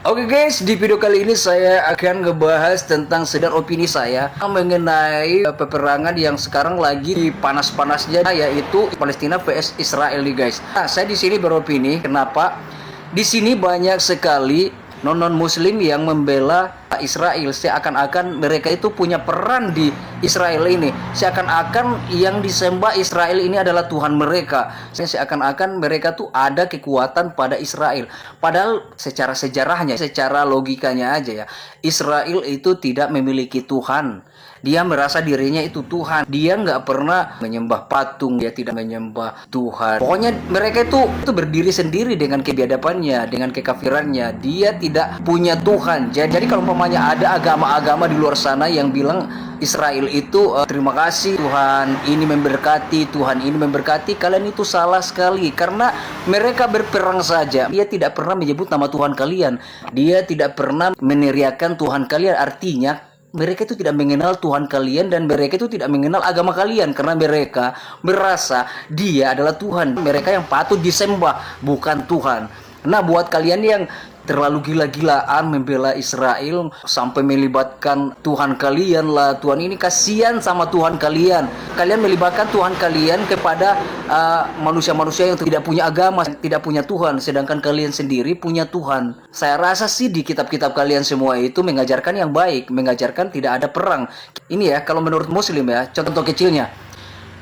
Oke guys, di video kali ini saya akan ngebahas tentang sedar opini saya mengenai peperangan yang sekarang lagi panas-panasnya, yaitu Palestina vs Israel nih guys. Nah, saya di sini beropini kenapa di sini banyak sekali non-muslim yang membela Israel, seakan-akan mereka itu punya peran di Israel ini, seakan-akan yang disembah Israel ini adalah Tuhan mereka, seakan-akan mereka tuh ada kekuatan pada Israel, padahal secara sejarahnya, secara logikanya aja ya, Israel itu tidak memiliki Tuhan. Dia merasa dirinya itu Tuhan. Dia nggak pernah menyembah patung. Dia tidak menyembah Tuhan. Pokoknya mereka itu berdiri sendiri dengan kebiadabannya, dengan kekafirannya. Dia tidak punya Tuhan. Jadi kalau umpamanya ada agama-agama di luar sana yang bilang Israel itu terima kasih Tuhan ini memberkati, Tuhan ini memberkati, kalian itu salah sekali. Karena mereka berperang saja. Dia tidak pernah menyebut nama Tuhan kalian. Dia tidak pernah meneriakan Tuhan kalian. Artinya mereka itu tidak mengenal Tuhan kalian dan mereka itu tidak mengenal agama kalian karena mereka merasa dia adalah Tuhan. Mereka yang patut disembah, bukan Tuhan. Nah, buat kalian yang terlalu gila-gilaan membela Israel sampai melibatkan Tuhan kalian lah, Tuhan ini kasihan sama Tuhan kalian. Kalian melibatkan Tuhan kalian kepada manusia-manusia yang tidak punya agama, tidak punya Tuhan, sedangkan kalian sendiri punya Tuhan. Saya rasa sih di kitab-kitab kalian semua itu mengajarkan yang baik, mengajarkan tidak ada perang. Ini ya kalau menurut Muslim ya, contoh kecilnya,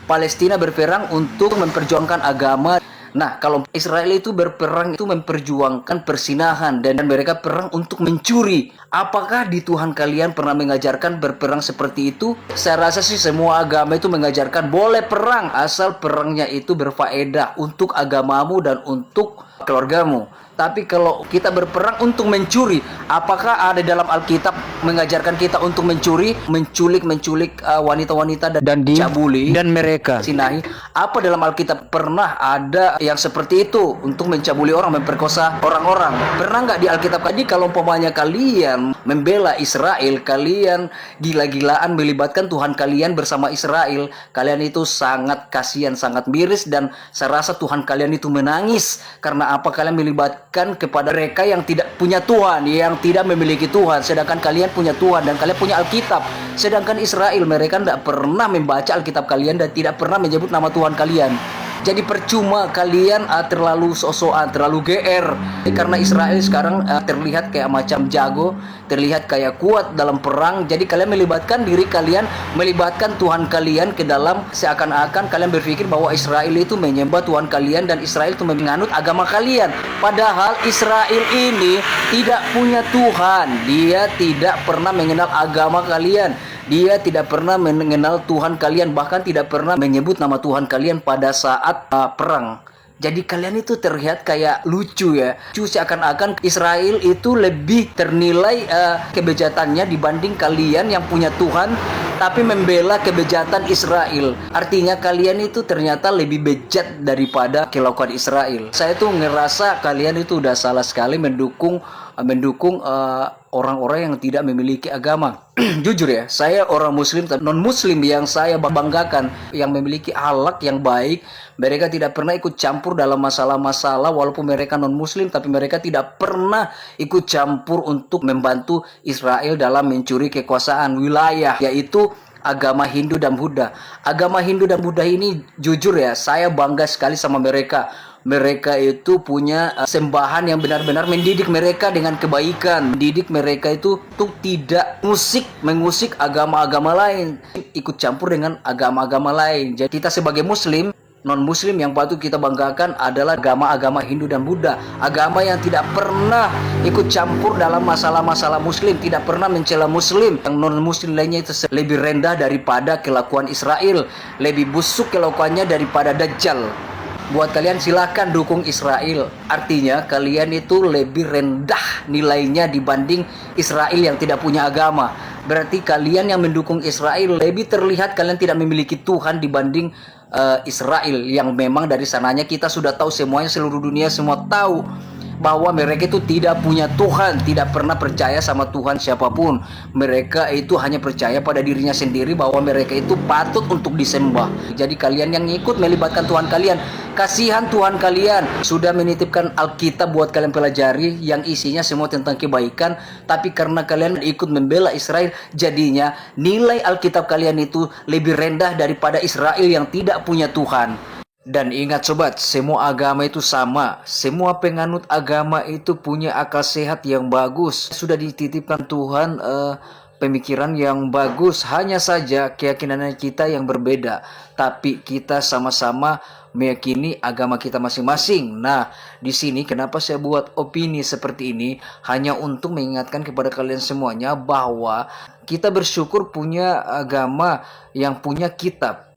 Palestina berperang untuk memperjuangkan agama. Nah, kalau Israel itu berperang itu memperjuangkan persinahan dan mereka perang untuk mencuri. Apakah di Tuhan kalian pernah mengajarkan berperang seperti itu? Saya rasa sih semua agama itu mengajarkan boleh perang asal perangnya itu berfaedah untuk agamamu dan untuk keluargamu. Tapi kalau kita berperang untuk mencuri, apakah ada dalam Alkitab mengajarkan kita untuk mencuri, menculik wanita-wanita dan dicabuli dan mereka sinahi? Apa dalam Alkitab pernah ada yang seperti itu untuk mencabuli orang, memperkosa orang-orang? Pernah nggak di Alkitab? Jadi kalau umpamanya kalian membela Israel, kalian gila-gilaan melibatkan Tuhan kalian bersama Israel, kalian itu sangat kasihan, sangat miris, dan saya rasa Tuhan kalian itu menangis. Karena apa? Kalian melibatkan kepada mereka yang tidak punya Tuhan, yang tidak memiliki Tuhan, sedangkan kalian punya Tuhan dan kalian punya Alkitab. Sedangkan Israel, mereka tidak pernah membaca Alkitab kalian dan tidak pernah menyebut nama Tuhan kalian. Jadi percuma kalian terlalu sok-sokan, terlalu GR. Karena Israel sekarang terlihat kayak macam jago, terlihat kayak kuat dalam perang. Jadi kalian melibatkan diri kalian, melibatkan Tuhan kalian ke dalam, seakan-akan kalian berpikir bahwa Israel itu menyembah Tuhan kalian dan Israel itu menganut agama kalian. Padahal Israel ini tidak punya Tuhan. Dia tidak pernah mengenal agama kalian. Dia tidak pernah mengenal Tuhan kalian, bahkan tidak pernah menyebut nama Tuhan kalian pada saat perang. Jadi kalian itu terlihat kayak lucu ya. Seakan-akan Israel itu lebih ternilai kebejatannya dibanding kalian yang punya Tuhan tapi membela kebejatan Israel. Artinya kalian itu ternyata lebih bejat daripada kelakuan Israel. Saya tuh ngerasa kalian itu udah salah sekali mendukung orang-orang yang tidak memiliki agama. Jujur ya, saya orang muslim, non-muslim yang saya banggakan, yang memiliki akhlak yang baik. Mereka tidak pernah ikut campur dalam masalah-masalah, walaupun mereka non-muslim, tapi mereka tidak pernah ikut campur untuk membantu Israel dalam mencuri kekuasaan wilayah, yaitu agama Hindu dan Buddha. Agama Hindu dan Buddha ini jujur ya, saya bangga sekali sama mereka. Mereka itu punya sembahan yang benar-benar mendidik mereka dengan kebaikan. Mendidik mereka itu untuk tidak mengusik agama-agama lain, ikut campur dengan agama-agama lain. Jadi kita sebagai muslim, non-muslim yang patut kita banggakan adalah agama-agama Hindu dan Buddha. Agama yang tidak pernah ikut campur dalam masalah-masalah muslim, tidak pernah mencela muslim. Yang non-muslim lainnya itu lebih rendah daripada kelakuan Israel, lebih busuk kelakuannya daripada Dajjal. Buat kalian silahkan dukung Israel. Artinya kalian itu lebih rendah nilainya dibanding Israel yang tidak punya agama. Berarti kalian yang mendukung Israel lebih terlihat kalian tidak memiliki Tuhan dibanding Israel yang memang dari sananya kita sudah tahu semuanya, seluruh dunia semua tahu bahwa mereka itu tidak punya Tuhan, tidak pernah percaya sama Tuhan siapapun. Mereka itu hanya percaya pada dirinya sendiri bahwa mereka itu patut untuk disembah. Jadi kalian yang ikut melibatkan Tuhan kalian, kasihan Tuhan kalian sudah menitipkan Alkitab buat kalian pelajari yang isinya semua tentang kebaikan, tapi karena kalian ikut membela Israel, jadinya nilai Alkitab kalian itu lebih rendah daripada Israel yang tidak punya Tuhan. Dan ingat sobat, semua agama itu sama. Semua penganut agama itu punya akal sehat yang bagus. Sudah dititipkan Tuhan pemikiran yang bagus. Hanya saja keyakinan kita yang berbeda. Tapi kita sama-sama meyakini agama kita masing-masing. Nah, di sini kenapa saya buat opini seperti ini? Hanya untuk mengingatkan kepada kalian semuanya bahwa kita bersyukur punya agama yang punya kitab,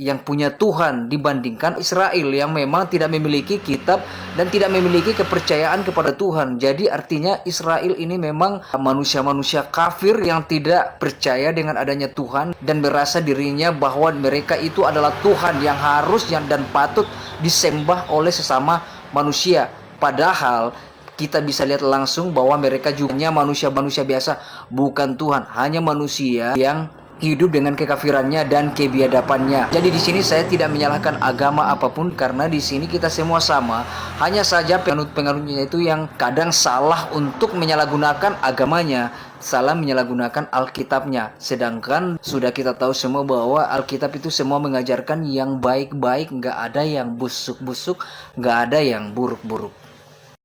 yang punya Tuhan, dibandingkan Israel yang memang tidak memiliki kitab dan tidak memiliki kepercayaan kepada Tuhan. Jadi artinya Israel ini memang manusia-manusia kafir yang tidak percaya dengan adanya Tuhan dan merasa dirinya bahwa mereka itu adalah Tuhan yang harus dan patut disembah oleh sesama manusia. Padahal kita bisa lihat langsung bahwa mereka juga manusia-manusia biasa, bukan Tuhan, hanya manusia yang hidup dengan kekafirannya dan kebiadabannya. Jadi di sini saya tidak menyalahkan agama apapun karena di sini kita semua sama. Hanya saja penganut-penganutnya itu yang kadang salah untuk menyalahgunakan agamanya, salah menyalahgunakan Alkitabnya. Sedangkan sudah kita tahu semua bahwa Alkitab itu semua mengajarkan yang baik-baik, nggak ada yang busuk-busuk, nggak ada yang buruk-buruk.